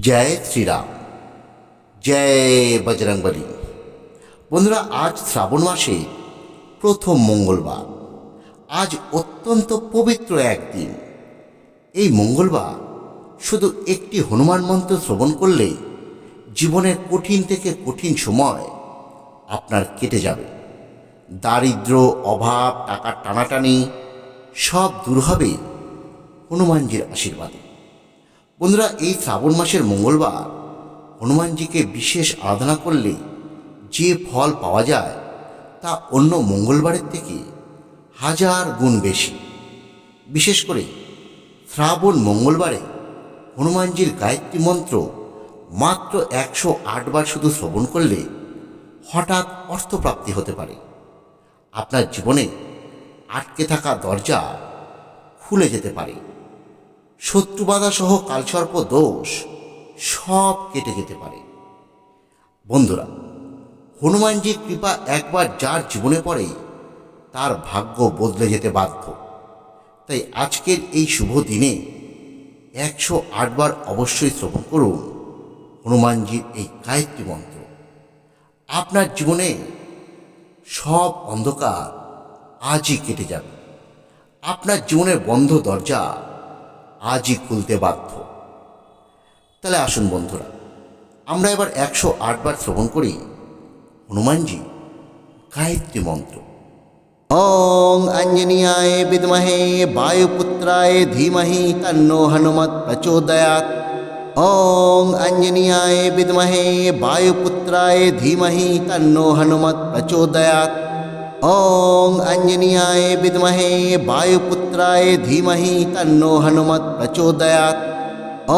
জয় শ্রীরাম, জয় বজরংবলী। বন্ধুরা, আজ শ্রাবণ মাসে প্রথম মঙ্গলবার। আজ অত্যন্ত পবিত্র একদিন। এই মঙ্গলবার শুধু একটি হনুমান মন্ত্র শ্রবণ করলেই জীবনের কঠিন থেকে কঠিন সময় আপনার কেটে যাবে। দারিদ্র, অভাব, টাকার টানাটানি সব দূর হবে হনুমানজির আশীর্বাদে। বন্ধুরা, এই শ্রাবণ মাসের মঙ্গলবার হনুমানজিকে বিশেষ আরাধনা করলে যে ফল পাওয়া যায় তা অন্য মঙ্গলবারের থেকে 1000 গুণ বেশি। বিশেষ করে শ্রাবণ মঙ্গলবারে হনুমানজির গায়ত্রী মন্ত্র মাত্র 108 বার শুধু শ্রবণ করলে হঠাৎ অর্থপ্রাপ্তি হতে পারে। আপনার জীবনে আটকে থাকা দরজা খুলে যেতে পারে। শত্রুবাধা সহ কালসর্প দোষ সব কেটে যেতে পারে। বন্ধুরা, হনুমানজির কৃপা একবার যার জীবনে পড়ে তার ভাগ্য বদলে যেতে বাধ্য। তাই আজকের এই শুভ দিনে 108 বার অবশ্যই শ্রবণ করুন হনুমানজির এই গায়ত্রী মন্ত্র। আপনার জীবনে সব অন্ধকার আজই কেটে যাবে। আপনার জীবনের বন্ধ দরজা আজই খুলতে বাধ্য। তাহলে আসুন বন্ধুরা, আমরা এবার 108 বার শ্রবণ করি হনুমানজি গায়ত্রী মন্ত্র। ওং অঞ্জনীয়ায় বিদ্মহে বায়ুপুত্রায় ধীমহি তন্নো হনুমৎ প্রচোদয়াৎ। ওং অঞ্জনীয়ায় বিদ্মহে বায়ুপুত্রায় ধীমহি তন্নো হনুমৎ প্রচোদয়াৎ। ওং অঞ্জনীয়ায় বিদ্মহে বায়ুপুত্রায় ধীমহি তন্নো হনুমৎ প্রচোদয়াৎ।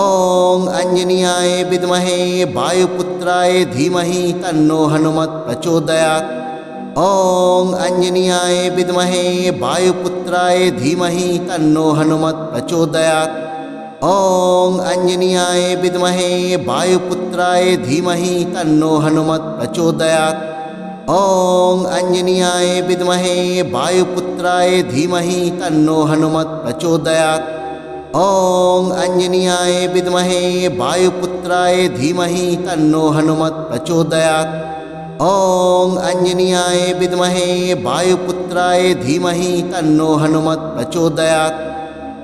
ওং অঞ্জনীয়ায় বিদ্মহে বায়ুপুত্রায় ধীমহি তন্নো হনুমৎ প্রচোদয়াৎ। ওং অঞ্জনীয়ায় বিদ্মহে বায়ুপুত্রায় ধীমহি তন্নো হনুমৎ প্রচোদয়াৎ। ওং অঞ্জনীয়ায় বিদ্মহে বায়ুপুত্রায় ধীমহি তন্নো হনুমৎ প্রচোদয়াৎ। ওং অঞ্জনীয়ায় বিদ্মহে বায়ুপুত্রায় ধীমহি তন্নো হনুমৎ প্রচোদয়াৎ। ওং অঞ্জনীয়ায় বিদ্মহে বায়ুপুত্রায় ধীমহি তন্নো হনুমৎ প্রচোদয়াৎ। ওং অঞ্জনীয়ায় বিদ্মহে বায়ুপুত্রায় ধীমহি তন্নো হনুমৎ প্রচোদয়াৎ। ওং অঞ্জনীয়ায় বিদ্মহে বায়ুপুত্রায় ধীমহি তন্নো হনুমৎ প্রচোদয়াৎ।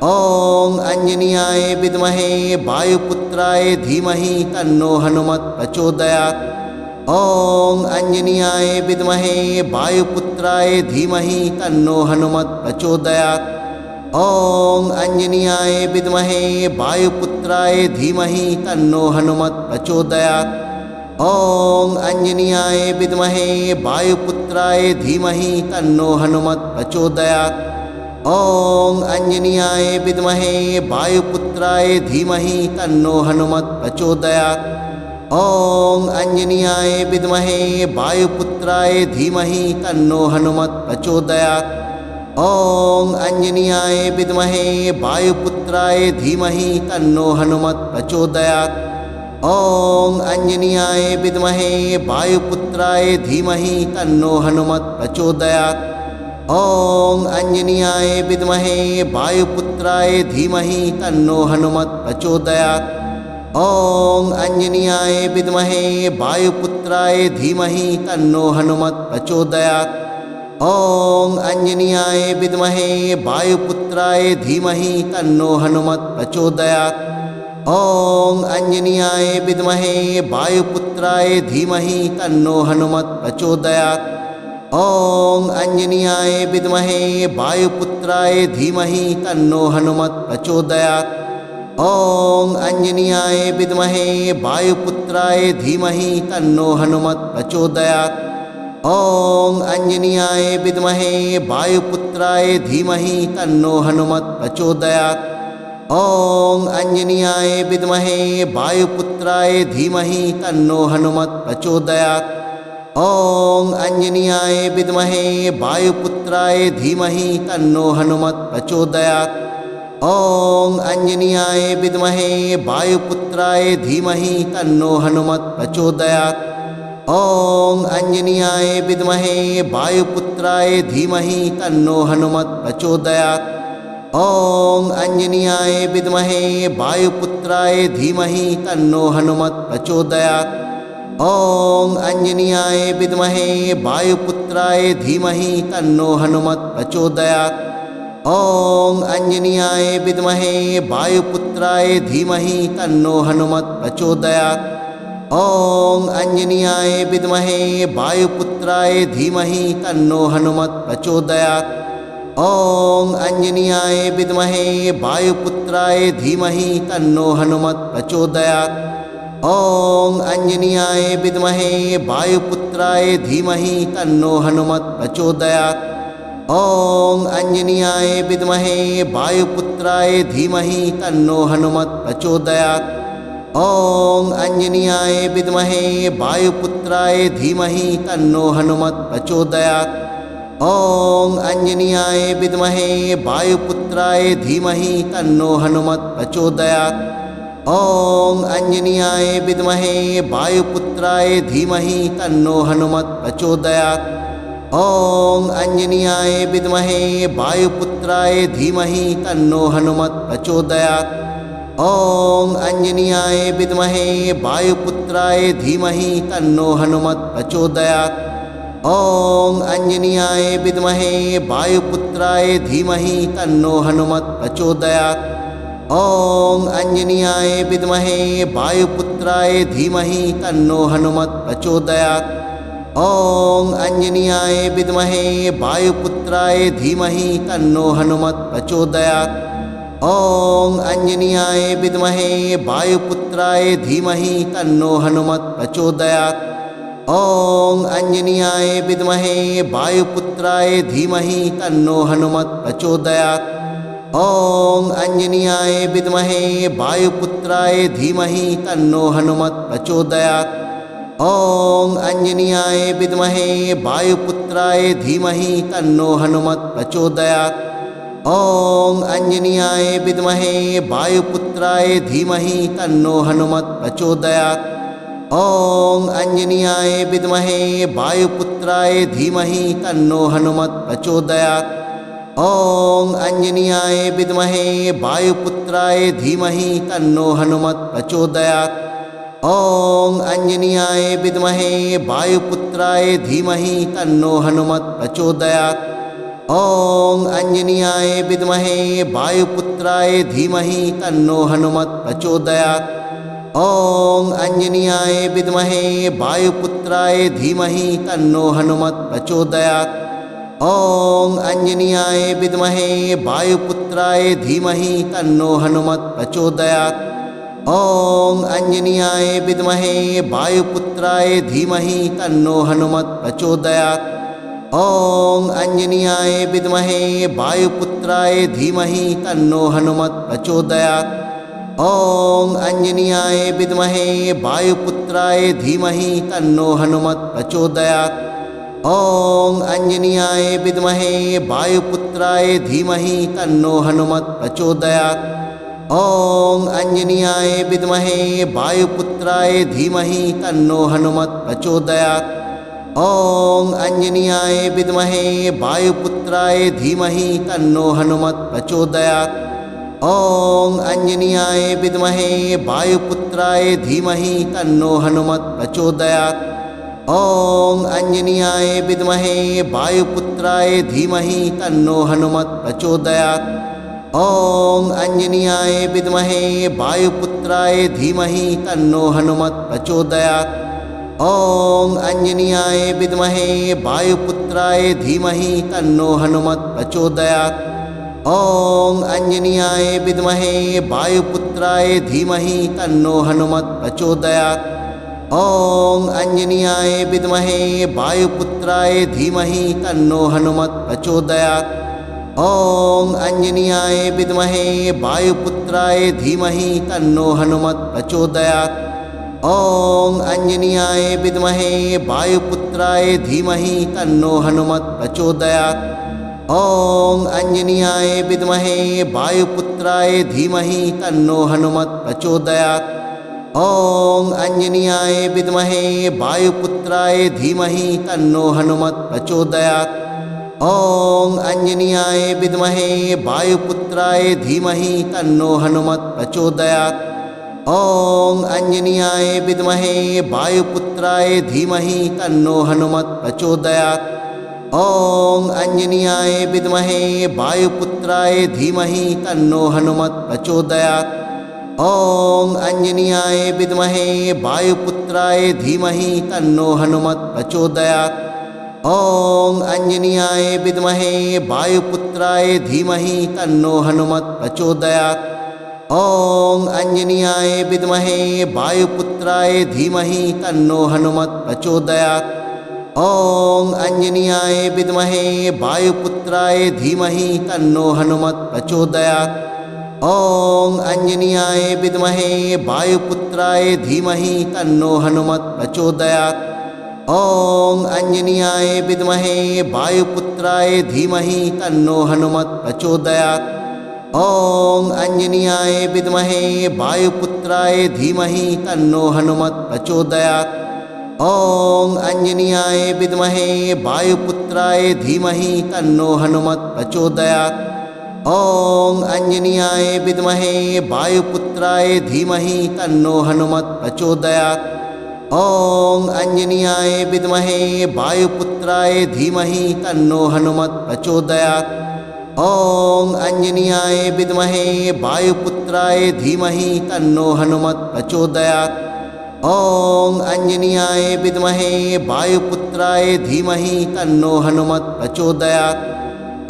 ওং অঞ্জনীয়ায় বিদ্মহে বায়ুপুত্রায় ধীমহি তন্নো হনুমৎ প্রচোদয়াৎ। ওং অঞ্জনীয়ায় বিদ্মহে বায়ুপুত্রায় ধীমহি তন্নো হনুমৎ প্রচোদয়াৎ। ওং অঞ্জনীয়ায় বিদ্মহে বায়ুপুত্রায় ধীমহি তন্নো হনুমৎ প্রচোদয়াৎ। ওং অঞ্জনীয়ায় বিদ্মহে বায়ুপুত্রায় ধীমহি তন্নো হনুমৎ প্রচোদয়াৎ। ওং অঞ্জনীয়ায় বিদ্মহে বায়ুপুত্রায় ধীমহি তন্নো হনুমৎ প্রচোদয়াৎ। ওং অঞ্জনীয়ায় বিদ্মহে বায়ুপুত্রায় ধীমহি তন্নো হনুমৎ প্রচোদয়াৎ। ওং অঞ্জনীয়ায় বিদ্মহে বায়ুপুত্রায় ধীমহি তন্নো হনুমৎ প্রচোদয়াৎ। ওং অঞ্জনীয়ায় বিদ্মহে বায়ুপুত্রায় ধীমহি তন্নো হনুমৎ প্রচোদয়াৎ। ওং অঞ্জনীয়ায় বিদ্মহে বায়ুপুত্রায় ধীমহি তন্নো হনুমৎ প্রচোদয়াৎ। ওং অঞ্জনীয়ায় বিদ্মহে বায়ুপুত্রায় ধীমহি তন্নো হনুমৎ প্রচোদয়াৎ। ওং অঞ্জনীয়ায় বিদ্মহে বায়ুপুত্রায় ধীমহি তন্নো হনুমৎ প্রচোদয়াৎ। ওং অঞ্জনীয়ায় বিদ্মহে বায়ুপুত্রায় ধীমহি তন্নো হনুমৎ প্রচোদয়াৎ। ওং অঞ্জনীয়ায় বিদ্মহে বায়ুপুত্রায় ধীমহি তন্নো হনুমৎ প্রচোদয়াৎ। ওং অঞ্জনীয়ায় বিদ্মহে বায়ুপুত্রায় ধীমহি তন্নো হনুমৎ প্রচোদয়াৎ। ওং অঞ্জনীয়ায় বিদ্মহে বায়ুপুত্রায় ধীমহি তন্নো হনুমৎ প্রচোদয়াৎ। ওং অঞ্জনীয়ায় বিদ্মহে বায়ুপুত্রায় ধীমহি তন্নো হনুমৎ প্রচোদয়াৎ। ওং অঞ্জনীয়ায় বিদ্মহে বায়ুপুত্রায় ধীমহি তন্নো হনুমৎ প্রচোদয়াৎ। ওং অঞ্জনীয়ায় বিদ্মহে বায়ুপুত্রায় ধীমহি তন্নো হনুমৎ প্রচোদয়াৎ। ॐ आञ्जनेयाय विद्महे वायुपुत्राय धीमहि तन्नो हनुमत् प्रचोदयात्। ॐ आञ्जनेयाय विद्महे वायुपुत्राय धीमहि तन्नो हनुमत् प्रचोदयात्। ॐ आञ्जनेयाय विद्महे वायुपुत्राय धीमहि तन्नो हनुमत् प्रचोदयात्। ॐ आञ्जनेयाय विद्महे वायुपुत्राय धीमहि तन्नो हनुमत् प्रचोदयात्। ॐ आञ्जनेयाय विद्महे वायुपुत्राय धीमहि तन्नो हनुमत् प्रचोदयात्। ॐ आञ्जनेयाय विद्महे वायुपुत्राय धीमहि तन्नो हनुमत् प्रचोदयात्। ॐ आञ्जनेयाय विद्महे वायुपुत्राय धीमहि तन्नो हनुमत् प्रचोदयात्। ॐ आञ्जनेयाय विद्महे वायुपुत्राय धीमहि तन्नो हनुमत् प्रचोदयात्। ॐ आञ्जनेयाय विद्महे वायुपुत्राय धीमहि तन्नो हनुमत् प्रचोदयात्। ॐ आञ्जनेयाय विद्महे वायुपुत्राय धीमहि तन्नो हनुमत् प्रचोदयात्। ॐ आञ्जनेयाय विद्महे वायुपुत्राय धीमहि तन्नो हनुमत् प्रचोदयात्। ॐ आञ्जनेयाय विद्महे वायुपुत्राय धीमहि तन्नो हनुमत् प्रचोदयात्। ॐ आञ्जनेयाय विद्महे वायुपुत्राय धीमहि तन्नो हनुमत् प्रचोदयात्। ॐ आञ्जनेयाय विद्महे वायुपुत्राय धीमहि तन्नो हनुमत् प्रचोदयात्। ॐ आञ्जनेयाय विद्महे वायुपुत्राय धीमहि तन्नो हनुमत् प्रचोदयात्। ॐ आञ्जनेयाय विद्महे वायुपुत्राय धीमहि तन्नो हनुमत् प्रचोदयात्। ॐ आञ्जनेयाय विद्महे वायुपुत्राय धीमहि तन्नो हनुमत् प्रचोदयात्। ॐ आञ्जनेयाय विद्महे वायुपुत्राय धीमहि तन्नो हनुमत् प्रचोदयात्। ॐ आञ्जनेयाय विद्महे वायुपुत्राय धीमहि तन्नो हनुमत् प्रचोदयात्। ॐ आञ्जनेयाय विद्महे वायुपुत्राय धीमहि तन्नो हनुमत् प्रचोदयात्। ॐ आञ्जनेयाय विद्महे वायुपुत्राय धीमहि तन्नो हनुमत् प्रचोदयात्। ॐ आञ्जनेयाय विद्महे वायुपुत्राय धीमहि तन्नो हनुमत् प्रचोदयात्। ॐ आञ्जनेयाय विद्महे वायुपुत्राय धीमहि तन्नो हनुमत् प्रचोदयात्। ॐ आञ्जनेयाय विद्महे वायुपुत्राय धीमहि तन्नो हनुमत् प्रचोदयात्। ॐ आञ्जनेयाय विद्महे वायुपुत्राय धीमहि तन्नो हनुमत् प्रचोदयात्। ॐ आञ्जनेयाय विद्महे वायुपुत्राय धीमहि तन्नो हनुमत् प्रचोदयात्। ॐ आञ्जनेयाय विद्महे वायुपुत्राय धीमहि तन्नो हनुमत् प्रचोदयात्। ॐ आञ्जनेयाय विद्महे वायुपुत्राय धीमहि तन्नो हनुमत् प्रचोदयात्। ॐ आञ्जनेयाय विद्महे वायुपुत्राय धीमहि तन्नो हनुमत् प्रचोदयात्। ॐ आञ्जनेयाय विद्महे वायुपुत्राय धीमहि तन्नो हनुमत् प्रचोदयात्। ॐ आञ्जनेयाय विद्महे वायुपुत्राय धीमहि तन्नो हनुमत् प्रचोदयात्। ॐ आञ्जनेयाय विद्महे वायुपुत्राय धीमहि तन्नो हनुमत् प्रचोदयात्। ॐ आञ्जनेयाय विद्महे वायुपुत्राय धीमहि तन्नो हनुमत् प्रचोदयात्। ॐ आञ्जनेयाय विद्महे वायुपुत्राय धीमहि तन्नो हनुमत् प्रचोदयात्। ॐ आञ्जनेयाय विद्महे वायुपुत्राय धीमहि तन्नो हनुमत् प्रचोदयात्। ॐ आञ्जनेयाय विद्महे वायुपुत्राय धीमहि तन्नो हनुमत् प्रचोदयात्। ॐ आञ्जनेयाय विद्महे वायुपुत्राय धीमहि तन्नो हनुमत् प्रचोदयात्। ॐ आञ्जनेयाय विद्महे वायुपुत्राय धीमहि तन्नो हनुमत् प्रचोदयात्। ॐ आञ्जनेयाय विद्महे वायुपुत्राय धीमहि तन्नो हनुमत् प्रचोदयात्। ॐ आञ्जनेयाय विद्महे वायुपुत्राय धीमहि तन्नो हनुमत् प्रचोदयात्। ॐ आञ्जनेयाय विद्महे वायुपुत्राय धीमहि तन्नो हनुमत् प्रचोदयात्। ॐ आञ्जनेयाय विद्महे वायुपुत्राय धीमहि तन्नो हनुमत् प्रचोदयात्। ॐ आञ्जनेयाय विद्महे वायुपुत्राय धीमहि तन्नो हनुमत् प्रचोदयात्। ॐ आञ्जनेयाय विद्महे वायुपुत्राय धीमहि तन्नो हनुमत् प्रचोदयात्। ॐ आञ्जनेयाय विद्महे वायुपुत्राय धीमहि तन्नो हनुमत् प्रचोदयात्। ॐ आञ्जनेयाय विद्महे वायुपुत्राय धीमहि तन्नो हनुमत् प्रचोदयात्। ॐ आञ्जनेयाय विद्महे वायुपुत्राय धीमहि तन्नो हनुमत् प्रचोदयात्। ॐ आञ्जनेयाय विद्महे वायुपुत्राय धीमहि तन्नो हनुमत् प्रचोदयात्। ॐ आञ्जनेयाय विद्महे वायुपुत्राय धीमहि तन्नो हनुमत् प्रचोदयात्। ॐ आञ्जनेयाय विद्महे वायुपुत्राय धीमहि तन्नो हनुमत् प्रचोदयात्। ॐ आञ्जनेयाय विद्महे वायुपुत्राय धीमहि तन्नो हनुमत् प्रचोदयात्। ॐ आञ्जनेयाय विद्महे वायुपुत्राय धीमहि तन्नो हनुमत् प्रचोदयात्। ॐ आञ्जनेयाय विद्महे वायुपुत्राय धीमहि तन्नो हनुमत् प्रचोदयात्। ॐ आञ्जनेयाय विद्महे वायुपुत्राय धीमहि तन्नो हनुमत् प्रचोदयात्। ॐ आञ्जनेयाय विद्महे वायुपुत्राय धीमहि तन्नो हनुमत् प्रचोदयात्। ॐ आञ्जनेयाय विद्महे वायुपुत्राय धीमहि तन्नो हनुमत् प्रचोदयात्। ॐ आञ्जनेयाय विद्महे वायुपुत्राय धीमहि तन्नो हनुमत् प्रचोदयात्।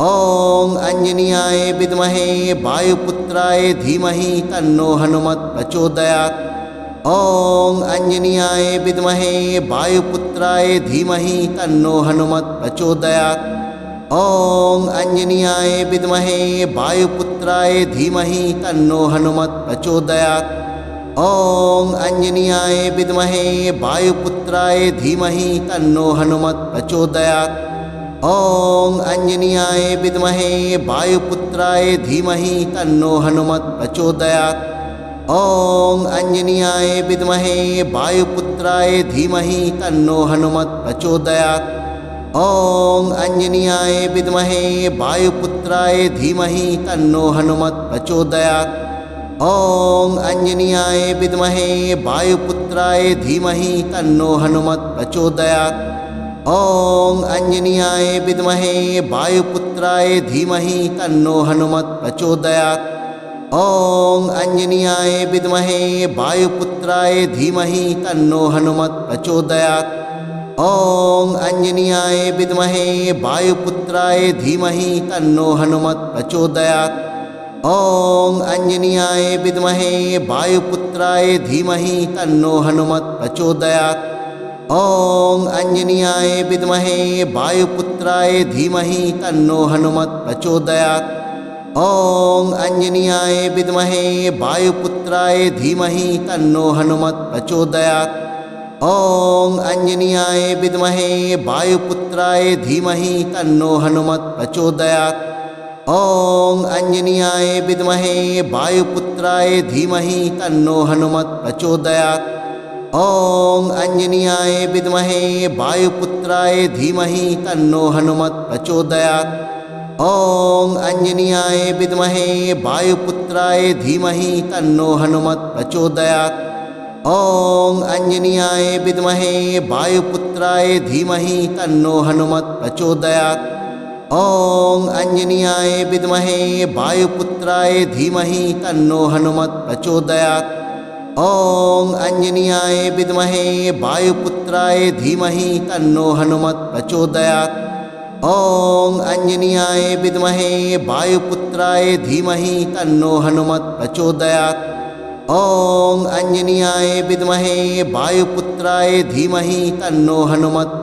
ॐ आञ्जनेयाय विद्महे वायुपुत्राय धीमहि तन्नो हनुमत् प्रचोदयात्। ॐ आञ्जनेयाय विद्महे वायुपुत्राय धीमहि तन्नो हनुमत् प्रचोदयात्। ॐ आञ्जनेयाय विद्महे वायुपुत्राय धीमहि तन्नो हनुमत् प्रचोदयात्। ॐ आञ्जनेयाय विद्महे वायुपुत्राय धीमहि तन्नो हनुमत् प्रचोदयात्। ॐ आञ्जनेयाय विद्महे वायुपुत्राय धीमहि तन्नो हनुमत् प्रचोदयात्। ॐ आञ्जनेयाय विद्महे वायुपुत्राय धीमहि तन्नो हनुमत् प्रचोदयात्। ॐ आञ्जनेयाय विद्महे वायुपुत्राय धीमहि तन्नो हनुमत् प्रचोदयात्। ॐ आञ्जनेयाय विद्महे वायुपुत्राय धीमहि तन्नो हनुमत् प्रचोदयात्। ॐ आञ्जनेयाय विद्महे वायुपुत्राय धीमहि तन्नो हनुमत् प्रचोदयात्। ॐ आञ्जनेयाय विद्महे वायुपुत्राय धीमहि तन्नो हनुमत् प्रचोदयात्। ॐ आञ्जनेयाय विद्महे वायुपुत्राय धीमहि तन्नो हनुमत् प्रचोदयात्। ॐ आञ्जनेयाय विद्महे वायुपुत्राय धीमहि तन्नो हनुमत् प्रचोदयात्। ॐ आञ्जनेयाय विद्महे वायुपुत्राय धीमहि तन्नो हनुमत् प्रचोदयात्। ॐ आञ्जनेयाय विद्महे वायुपुत्राय धीमहि तन्नो हनुमत् प्रचोदयात्। ॐ आञ्जनेयाय विद्महे वायुपुत्राय धीमहि तन्नो हनुमत् प्रचोदयात्। ॐ आञ्जनेयाय विद्महे वायुपुत्राय धीमहि तन्नो हनुमत् प्रचोदयात्। ॐ आञ्जनेयाय विद्महे वायुपुत्राय धीमहि तन्नो हनुमत् प्रचोदयात्। ॐ आञ्जनेयाय विद्महे वायुपुत्राय धीमहि तन्नो हनुमत् प्रचोदयात्। ॐ आञ्जनेयाय विद्महे वायुपुत्राय धीमहि तन्नो हनुमत् प्रचोदयात्। ॐ आञ्जनेयाय विद्महे वायुपुत्राय धीमहि तन्नो हनुमत् प्रचोदयात्। ॐ आञ्जनेयाय विद्महे वायुपुत्राय धीमहि तन्नो हनुमत् प्रचोदयात्। ॐ आञ्जनेयाय विद्महे वायुपुत्राय धीमहि तन्नो हनुमत् प्रचोदयात्। ॐ आञ्जनेयाय विद्महे वायुपुत्राय धीमहि तन्नो हनुमत्